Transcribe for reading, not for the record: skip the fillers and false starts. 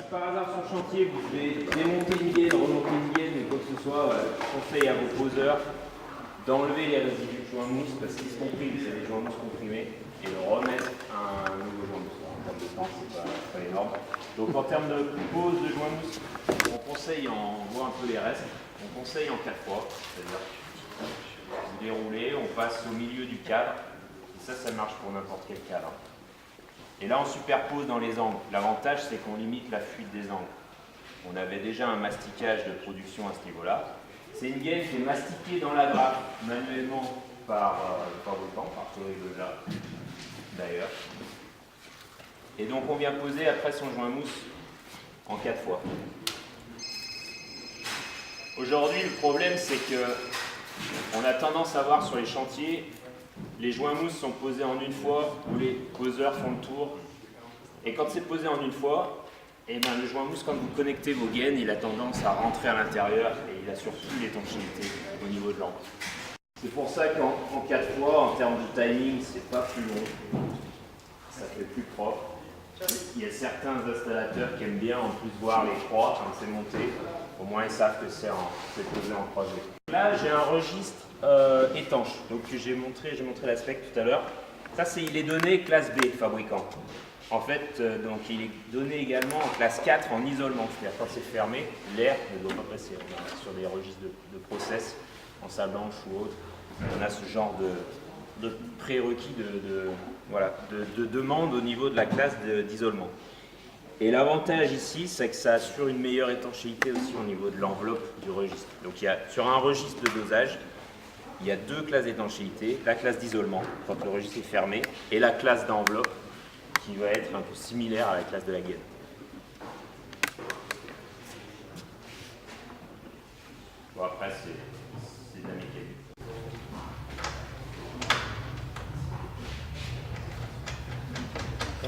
par hasard sur le chantier, vous devez démonter une gaine, remonter une gaine, ou quoi que ce soit, je conseille à vos poseurs d'enlever les résidus de joint mousse parce qu'ils se compriment, c'est des joints mousse comprimés, et de remettre un nouveau joint mousse. En termes de temps, c'est pas énorme. Donc en termes de pose de joint mousse, on conseille, on voit un peu les restes, on conseille en 4 fois, c'est-à-dire vous déroulez, on passe au milieu du cadre, et ça marche pour n'importe quel cadre. Et là, on superpose dans les angles. L'avantage, c'est qu'on limite la fuite des angles. On avait déjà un masticage de production à ce niveau-là. C'est une gaine qui est mastiquée dans la grappe manuellement par le fabricant, par Corrigo là, d'ailleurs. Et donc, on vient poser après son joint mousse en 4 fois. Aujourd'hui, le problème, c'est que on a tendance à voir sur les chantiers, les joints mousse sont posés en une fois, où les poseurs font le tour. Et quand c'est posé en une fois, eh ben, le joint mousse, quand vous connectez vos gaines, il a tendance à rentrer à l'intérieur et il a surtout l'étanchéité au niveau de l'angle. C'est pour ça qu'en 4 fois, en termes de timing, c'est pas plus long. Ça fait plus propre. Il y a certains installateurs qui aiment bien en plus voir les croix quand c'est monté. Au moins ils savent que c'est posé en croisé. Là j'ai un registre étanche. Donc j'ai montré l'aspect tout à l'heure. Ça il est donné classe B fabricant. En fait donc il est donné également en classe 4 en isolement. C'est-à-dire quand c'est fermé, l'air ne doit pas passer. Sur des registres de process en salle blanche ou autre, on a ce genre de prérequis de demande au niveau de la classe d'isolement. Et l'avantage ici, c'est que ça assure une meilleure étanchéité aussi au niveau de l'enveloppe du registre. Donc sur un registre de dosage, il y a 2 classes d'étanchéité, la classe d'isolement, quand le registre est fermé, et la classe d'enveloppe, qui va être un peu similaire à la classe de la gaine. Bon après, c'est de la mécanique. Ah,